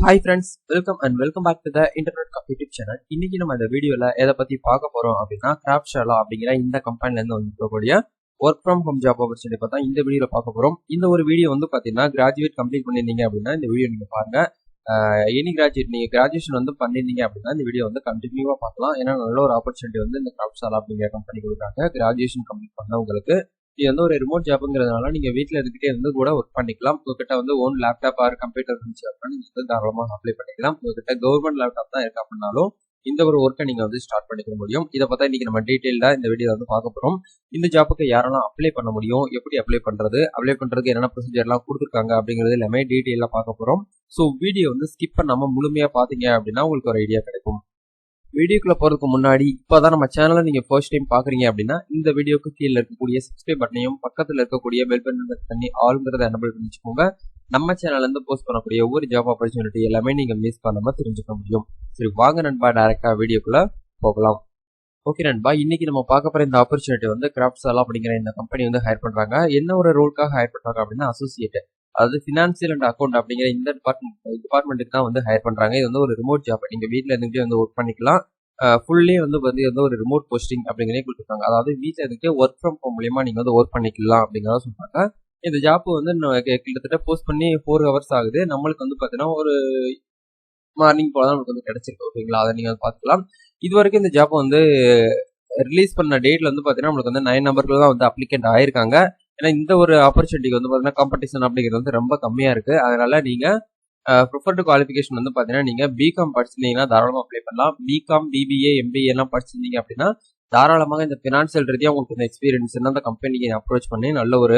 Hi friends, welcome back to the Internet YouTube channel. இன்னைக்கு நம்ம இந்த வீடியோல எதை பத்தி பார்க்க போறோம் அப்படின்னா கிராஃப்ட்ஷாலா அப்படிங்கிற இந்த கம்பெனில இருந்து வந்துக்கூடிய work from home job opportunity பார்த்தா இந்த வீடியோல பார்க்க போறோம். இந்த ஒரு வீடியோ வந்து பாத்தீங்கன்னா கிராஜுவேட் கம்ப்ளீட் பண்ணிருந்தீங்க அப்படின்னா இந்த வீடியோ நீங்க பாருங்க. எனி கிராஜுவேட் நீங்க கிராஜுவேஷன் வந்து பண்ணிருந்தீங்க அப்படின்னா இந்த வீடியோ வந்து கண்டினியூவா பார்க்கலாம். ஏன்னா நல்ல ஒரு ஆப்பர்ச்சுனிட்டி வந்து இந்த கிராஃப்ட்ஷாலா அப்படிங்கிற கம்பெனி கொடுக்குறாங்க கிராஜுவேஷன் கம்ப்ளீட் பண்ண உங்களுக்கு. இது வந்து ஒரு ரிமோட் ஜாப்ங்கிறதுனால நீங்க வீட்டில் இருந்துகிட்டே இருந்து கூட ஒர்க் பண்ணிக்கலாம். உங்ககிட்ட வந்து ஓன் லேப்டாப் ஆர் கம்ப்யூட்டர் இருந்துச்சு அப்படின்னா நீங்க வந்து தாராளமாக அப்ளை பண்ணிக்கலாம். உங்ககிட்ட கவர்மெண்ட் லேப்டாப் தான் இருக்கு அப்படின்னாலும் இந்த ஒரு ஒர்க்கை நீங்க வந்து ஸ்டார்ட் பண்ணிக்க முடியும். இதை பார்த்தா இன்னைக்கு நம்ம டீட்டெயிலா இந்த வீடியோ வந்து பார்க்க போறோம். இந்த ஜாப்புக்கு யாரெல்லாம் அப்ளை பண்ண முடியும், எப்படி அப்ளை பண்றதுக்கு என்னென்ன ப்ரொசீஜர்லாம் கொடுத்துருக்காங்க அப்படிங்கிறது எல்லாமே டீட்டெயிலாக பார்க்க போறோம். ஸோ வீடியோ வந்து ஸ்கிப் பண்ணாம முழுமையா பாத்தீங்க அப்படின்னா உங்களுக்கு ஒரு ஐடியா கிடைக்கும். வீடியோக்குள்ள போறதுக்கு முன்னாடி இப்பதான் நம்ம சேனலை நீங்க ஃபர்ஸ்ட் டைம் பாக்குறீங்க அப்படின்னா இந்த வீடியோக்கு கீழே இருக்கக்கூடிய சப்ஸ்கிரைப் பட்டனையும் பக்கத்துல இருக்கக்கூடிய பெல் பட்டன் கிளிக் பண்ணி ஆல்ங்கிறத எனபிள் பண்ணி வச்சுக்கோங்க. நம்ம சேனல்ல இருந்து போஸ்ட் பண்ணக்கூடிய ஒவ்வொரு ஜாப் ஆப்பர்ச்சுனிட்டி எல்லாமே நீங்க மிஸ் பண்ணாம தெரிஞ்சுக்க முடியும். சரி வாங்க நண்பா, டைரக்டா வீடியோக்குள்ள போகலாம். ஓகே நண்பா, இன்னைக்கு நம்ம பார்க்க போற இந்த ஆப்பர்ச்சுனிட்டி வந்து கிராஃப்ட்ஷாலா அப்படிங்கிற இந்த கம்பெனி வந்து ஹையர் பண்றாங்க. என்ன ஒரு ரோலுக்காக ஹையர் பண்றாங்க அப்படின்னா அசோசியேட், அதாவது ஃபினான்சியல் அண்ட் அக்கௌண்ட் அப்படிங்கிற இந்த டிபார்ட்மெண்ட்டுக்கு தான் வந்து ஹையர் பண்றாங்க. இது வந்து ஒரு ரிமோட் ஜாப், நீங்க வீட்டுல இருந்துட்டு வந்து ஒர்க் பண்ணிக்கலாம். ஃபுல்லி வந்து ஒரு ரிமோட் போஸ்டிங் அப்படிங்கிறதே கொடுத்துருக்காங்க. அதாவது வீட்டில் இருந்துட்டு ஒர்க் ஃப்ரம் ஹோம் மூலியமா நீங்க வந்து ஒர்க் பண்ணிக்கலாம் அப்படிங்கிறத சொல்றாங்க. இந்த ஜாப் வந்து கிட்டத்தட்ட போஸ்ட் பண்ணி 4 hours ஆகுது. நம்மளுக்கு வந்து பாத்தீங்கன்னா ஒரு மார்னிங் போல தான் நமக்கு வந்து கிடைச்சிருக்கு. ஓகேங்களா, அதை நீங்க பார்த்துக்கலாம். இது வரைக்கும் இந்த ஜாப் வந்து ரிலீஸ் பண்ண டேட்ல வந்து பாத்தீங்கன்னா நம்மளுக்கு வந்து 9 நம்பர்கள் தான் வந்து அப்ளிகேண்ட் ஆயிருக்காங்க. ஏன்னா இந்த ஒரு ஆப்பர்ச்சுனிட்டிக்கு வந்து பாத்தீங்கன்னா காம்படிஷன் அப்படிங்கிறது வந்து ரொம்ப கம்மியா இருக்கு. அதனால நீங்க ப்ரிஃபர்டு குவாலிஃபிகேஷன் வந்து பாத்தீங்கன்னா நீங்க பிகாம் படிச்சிருந்தீங்கன்னா தாராளமாக அப்ளை பண்ணலாம். பிகாம், பிபிஏ, எம்பிஏ எல்லாம் படிச்சிருந்தீங்க அப்படின்னா தாராளமாக இந்த பினான்சியல் ரீதியாக உங்களுக்கு இந்த எக்ஸ்பீரியன்ஸ் அந்த கம்பெனிக்கு அப்ரோச் பண்ணி நல்ல ஒரு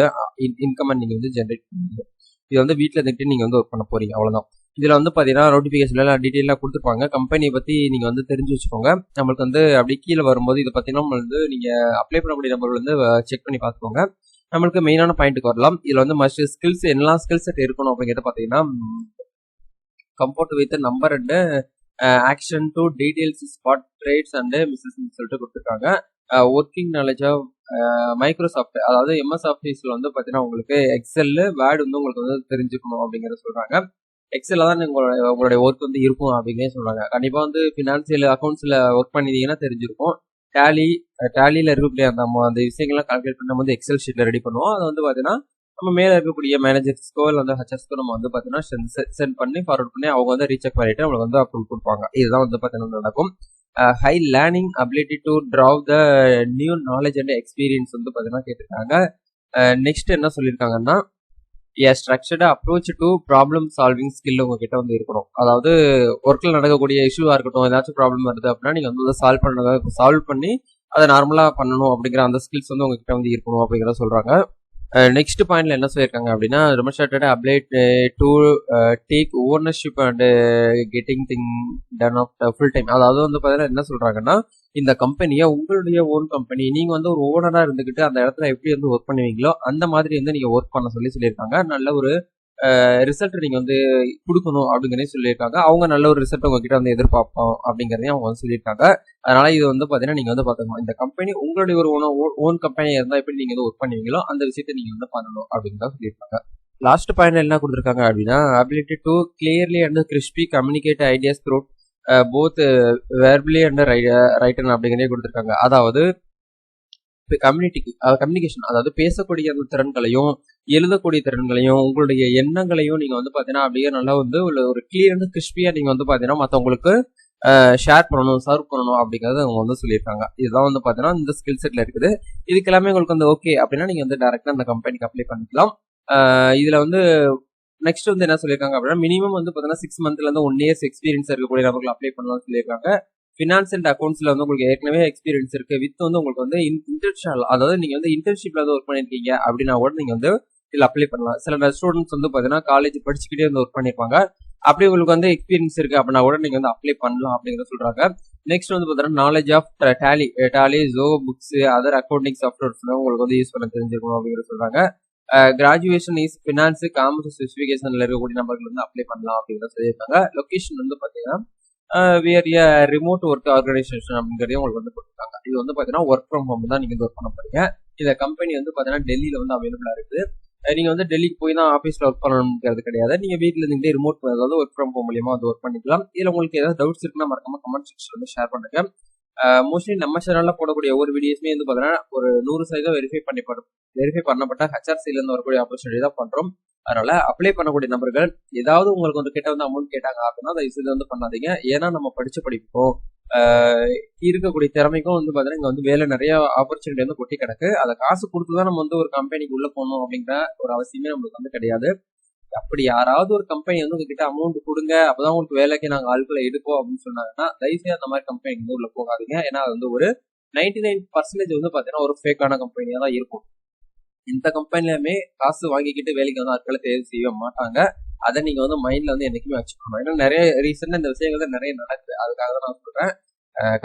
இன்கம் நீங்க வந்து ஜென்ரேட் பண்ணுவீங்க. இது வந்து வீட்டில் இருந்துட்டு நீங்க வந்து ஒர்க் பண்ண போறீங்க, அவ்வளவுதான். இதுல வந்து பாத்தீங்கன்னா நோட்டிபிகேஷன்ல எல்லாம் டீட்டெயிலா கொடுத்துருப்பாங்க. கம்பெனியை பத்தி நீங்க வந்து தெரிஞ்சு வச்சுக்கோங்க. நம்மளுக்கு வந்து அப்படி கீழே வரும்போது இதை பத்தினா வந்து நீங்க அப்ளை பண்ணக்கூடிய நம்பர்கள் வந்து செக் பண்ணி பார்த்துக்கோங்க. நம்மளுக்கு மெயினான பாயிண்ட்டுக்கு வரலாம். இதுல வந்து மஸ்ட் ஸ்கில்ஸ், என்னெல்லாம் ஸ்கில் செட் இருக்கணும் அப்படிங்கிறத பாத்தீங்கன்னா comfort with number and action to details spot trades and misses சொல்லிட்டு கொடுத்துருக்காங்க. ஒர்க்கிங் நாலேஜ் ஆஃப் மைக்ரோசாஃப்ட், அதாவது எம்எஸ் ஆஃபீஸ்ல வந்து பாத்தீங்கன்னா உங்களுக்கு எக்ஸெல், வேர்டு வந்து உங்களுக்கு வந்து தெரிஞ்சுக்கணும் அப்படிங்கிறத சொல்றாங்க. எக்ஸெல்ல தான் உங்களுடைய ஒர்க் வந்து இருக்கும் அப்படிங்கிறே சொல்றாங்க. கண்டிப்பா வந்து பினான்சியல் அக்கௌண்ட்ஸ்ல ஒர்க் பண்ணிட்டீங்கன்னா தெரிஞ்சிருக்கும். டேலியில இருக்கக்கூடிய அந்த விஷயங்கள்லாம் கால்குலேட் பண்ணி நம்ம வந்து எக்ஸல் ஷீட்ல ரெடி பண்ணுவோம். அதை வந்து பாத்தீங்கன்னா நம்ம மேல இருக்கக்கூடிய மேனேஜர்ஸ்க்கோ இல்லை வந்து ஹெச்எஸ்க்கோ நம்ம வந்து பாத்தீங்கன்னா சென்ட் பண்ணி ஃபார்வர்ட் பண்ணி அவங்க வந்து ரீசெக் பண்ணிட்டு நம்மளுக்கு வந்து அப்ரூவ் கொடுப்பாங்க. இதுதான் வந்து பாத்தீங்கன்னா நடக்கும். High learning ability to draw the new knowledge and experience வந்து பாத்தீங்கன்னா கேட்டிருக்காங்க. நெக்ஸ்ட் என்ன சொல்லியிருக்காங்கன்னா structured approach to problem solving skill உங்ககிட்ட வந்து இருக்கணும். அதாவது ஒர்க்ல நடக்கக்கூடிய இஷ்யூவா இருக்கட்டும், ஏதாச்சும் ப்ராப்ளம் வருது அப்படின்னா நீங்க வந்து சால்வ் பண்ணி அதை நார்மலா பண்ணணும் அப்படிங்கிற அந்த ஸ்கில்ஸ் வந்து உங்ககிட்ட வந்து இருக்கணும் அப்படிங்கிறத சொல்றாங்க. நெக்ஸ்ட் பாயிண்ட்ல என்ன சொல்லியிருக்காங்க அப்படின்னா demonstrated ability to take ownership and getting thing done of full time. அதாவது வந்து பாத்தீங்கன்னா என்ன சொல்றாங்கன்னா இந்த கம்பெனியை உங்களுடைய ஓன் கம்பெனி, நீங்க வந்து ஒரு ஓனரா இருந்துகிட்டு அந்த இடத்துல எப்படி வந்து ஒர்க் பண்ணுவீங்களோ அந்த மாதிரி வந்து நீங்க ஒர்க் பண்ண சொல்லியிருக்காங்க. நல்ல ஒரு ரிசல்ட் நீங்க வந்து கொடுக்கணும் அப்படிங்கிறதையும் சொல்லியிருக்காங்க. அவங்க நல்ல ஒரு ரிசல்ட் உங்ககிட்ட வந்து எதிர்பார்ப்போம் அப்படிங்கிறதையும் அவங்க வந்து சொல்லியிருக்காங்க. அதனால இது வந்து பாத்தீங்கன்னா நீங்க வந்து பாத்துக்கணும். இந்த கம்பெனி உங்களுடைய ஒரு ஓன் கம்பெனியா இருந்தா எப்படி நீங்க வந்து ஒர்க் பண்ணுவீங்களோ அந்த விஷயத்தை நீங்க வந்து பண்ணணும் அப்படின்னு சொல்லியிருக்காங்க. லாஸ்ட் பாயிண்ட் என்ன கொடுத்துருக்காங்க அப்படின்னா ability to clearly and crispy communicate ideas through both verbally and written அப்படிங்கிறதே கொடுத்துருக்காங்க. அதாவது கம்யூனிகேஷன், அதாவது பேசக்கூடிய அந்த திறன்களையும் எழுதக்கூடிய திறன்களையும் உங்களுடைய எண்ணங்களையும் நீங்க வந்து பாத்தீங்கன்னா அப்படியே நல்லா வந்து ஒரு கிளியர் அண்ட் கிறிஸ்பியா நீங்க வந்து பாத்தீங்கன்னா மற்றவங்களுக்கு ஷேர் பண்ணணும், சர்வ் பண்ணணும் அப்படிங்கறது அவங்க வந்து சொல்லியிருக்காங்க. இதுதான் வந்து பாத்தீங்கன்னா இந்த ஸ்கில் செட்ல இருக்குது. இதுக்கு எல்லாமே உங்களுக்கு வந்து ஓகே அப்படின்னா நீங்க வந்து டைரக்டா அந்த கம்பெனிக்கு அப்ளை பண்ணிக்கலாம். இதுல வந்து நெக்ஸ்ட் வந்து என்ன சொல்லியிருக்காங்க அப்படின்னா மினிமம் வந்து பாத்தீங்கன்னா 6 monthsல இருந்து 1 year எக்ஸ்பீரியன்ஸ் இருக்கக்கூடிய நபர்கள் அப்ளை பண்ணலாம்னு சொல்லியிருக்காங்க. ஃபினான்ஸ் அண்ட் அக்கௌண்ட்ஸ்ல வந்து உங்களுக்கு ஏற்கனவே எக்ஸ்பீரியன்ஸ் இருக்கு வித் வந்து உங்களுக்கு வந்து இன்டர்ன்ஷிப், அதாவது நீங்க வந்து இன்டர்ன்ஷிப்ல வந்து ஒர்க் பண்ணிருக்கீங்க அப்படின்னா கூட நீங்க வந்து இதுல அப்ளை பண்ணலாம். சில ஸ்டூடெண்ட்ஸ் வந்து பாத்தீங்கன்னா காலேஜ் படிச்சுக்கிட்டே வந்து ஒர்க் பண்ணிருப்பாங்க. அப்படி உங்களுக்கு வந்து எக்ஸ்பீரியன்ஸ் இருக்கு அப்படின்னா கூட நீங்க வந்து அப்ளை பண்ணலாம் அப்படிங்கிறத சொல்றாங்க. நெக்ஸ்ட் வந்து பாத்தீங்கன்னா knowledge of Tally Zoho Books other accounting softwares உங்களுக்கு வந்து யூஸ் பண்ண தெரிஞ்சிருக்கணும் அப்படிங்கிறத சொல்றாங்க. கிராஜுவேஷன் இஸ் பினான்ஸ் காமர்ஸ் ஸ்பெசிஃபிகேஷன்ல இருக்கக்கூடிய நபர்கள் வந்து அப்ளை பண்ணலாம் அப்படிங்கிறத சொல்லியிருக்காங்க. லொகேஷன் வந்து பாத்தீங்கன்னா ரிமோட் ஒர்க் ஆர்கனைசேஷன் அப்படிங்கிறதையும் உங்களுக்கு வந்து கொடுத்துருக்காங்க. இது வந்து பாத்தீங்கன்னா ஒர்க் ஃப்ரம் ஹோம் தான் நீங்க ஒர்க் பண்ண போறீங்க. இந்த கம்பெனி வந்து பாத்தீங்கன்னா டெல்லியில வந்து அவைலபிளா இருக்குது. நீங்க வந்து டெல்லிக்கு போய் தான் ஆஃபீஸ்ல ஒர்க் பண்ணணும்ங்கிறது கிடையாது. நீங்க வீட்ல இருந்துட்டே ரிமோட் அதாவது ஒர்க் ஃப்ரம் ஹோம் மூலியமா வந்து ஒர்க் பண்ணிக்கலாம். இதுல உங்களுக்கு ஏதாவது டவுட்ஸ் இருக்குன்னா மறக்காம கமெண்ட் செக்ஷன்ல வந்து ஷேர் பண்ணுங்க. மோஸ்ட்லி நம்ம சேனல்ல போடக்கூடிய ஒவ்வொரு வீடியோஸ்மே வந்து பாத்தீங்கன்னா ஒரு 100% வெரிஃபை பண்ணப்பட்ட ஹெச்ஆர்சில இருந்து வரக்கூடிய ஆப்பர்ச்சுனிட்டி தான் பண்றோம். அதனால அப்ளை பண்ணக்கூடிய நபர்கள் ஏதாவது உங்களுக்கு வந்து கிட்ட வந்து அமௌண்ட் கேட்டாங்க அப்படின்னா அதை இது வந்து பண்ணாதீங்க. ஏன்னா நம்ம படிச்ச படிப்புக்கும் இருக்கக்கூடிய திறமைக்கும் வந்து பாத்தீங்கன்னா இங்க வந்து வேலை நிறைய ஆப்பர்ச்சுனிட்டி வந்து கொட்டி கிடக்கு. அதை காசு கொடுத்துதான் நம்ம வந்து ஒரு கம்பெனிக்கு உள்ள போகணும் அப்படிங்கிற ஒரு அவசியமே நம்மளுக்கு வந்து கிடையாது. அப்படி யாராவது ஒரு கம்பெனி வந்து உங்ககிட்ட அமௌண்ட் கொடுங்க அப்பதான் உங்களுக்கு வேலைக்கு நாங்க ஆட்களை எடுப்போம் அப்படின்னு சொன்னாங்கன்னா தயவுசெய்து அந்த மாதிரி கம்பெனிக்கு வந்து உள்ள போகாதீங்க. ஏன்னா அது வந்து ஒரு 99% வந்து பாத்தீங்கன்னா ஒரு ஃபேக்கான கம்பெனியா தான் இருக்கும். இந்த கம்பெனிலுமே காசு வாங்கிக்கிட்டு வேலைக்கு வந்து ஆட்களை தேர்வு செய்ய மாட்டாங்க. அதை நீங்க வந்து மைண்ட்ல வந்து என்னைக்குமே வச்சுக்கணும். ஏன்னா நிறைய ரீசன்ல இந்த விஷயங்கள் தான் நிறைய நடக்குது. அதுக்காக தான் நான் சொல்றேன்,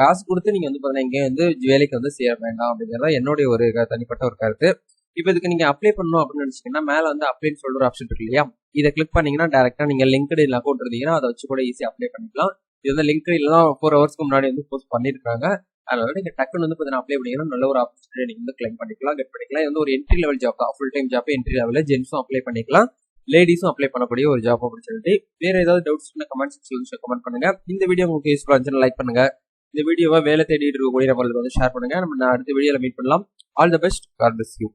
காசு கொடுத்து நீங்க வந்து பாத்தீங்கன்னா இங்கே வந்து வேலைக்கு வந்து சேர வேண்டாம் அப்படிங்கிறத என்னுடைய ஒரு தனிப்பட்ட ஒரு கருத்து. இப்போ இதுக்கு நீங்க அப்ளை பண்ணணும் அப்படின்னு நினைச்சீங்கன்னா மேல வந்து அப்ளைன்னு சொல்ற ஒரு ஆப்ஷன் இருக்கு இல்லையா, இதை கிளிக் பண்ணீங்கன்னா டேரக்டா நீங்க லிங்க்டின் அக்கௌண்ட் இருந்தீங்கன்னா அதை வச்சு கூட ஈஸியா அப்ளை பண்ணிக்கலாம். இது வந்து லிங்க்டின்ல தான் 4 ஹவர்ஸ்க்கு முன்னாடி வந்து போஸ்ட் பண்ணிருக்காங்க. அதனால நீங்க டக்குன்னு வந்து பாத்தீங்கன்னா அப்ளை பண்ணீங்கன்னா நல்ல ஒரு ஆப்பர்ச்சுனிட்டி நீங்க வந்து கிளைம் பண்ணிக்கலாம், கெட் பண்ணிக்கலாம். இது வந்து ஒரு என்ட்ரி லெவல் ஜாப் தான், ஃபுல் டைம் ஜாப். என்ட்ரி லெவலில் ஜென்ஸும் அப்ளை பண்ணிக்கலாம், லேடிஸும் அப்ளை பண்ணக்கூடிய ஒரு ஜாப் ஆப்பர்ச்சுனிட்டி. வேற ஏதாவது டவுட்ஸ் கமெண்ட் செக்ஷன்ல கமெண்ட் பண்ணுங்க. இந்த வீடியோ உங்களுக்கு யூஸ்ஃபுல்லா இருந்துச்சுன்னா லைக் பண்ணுங்க. இந்த வீடியோவை வேலை தேடிட்டு இருக்கக்கூடிய நபர்களுக்கு வந்து ஷேர் பண்ணுங்க. நம்ம அடுத்த வீடியோல மீட் பண்ணலாம். All the best. God bless you.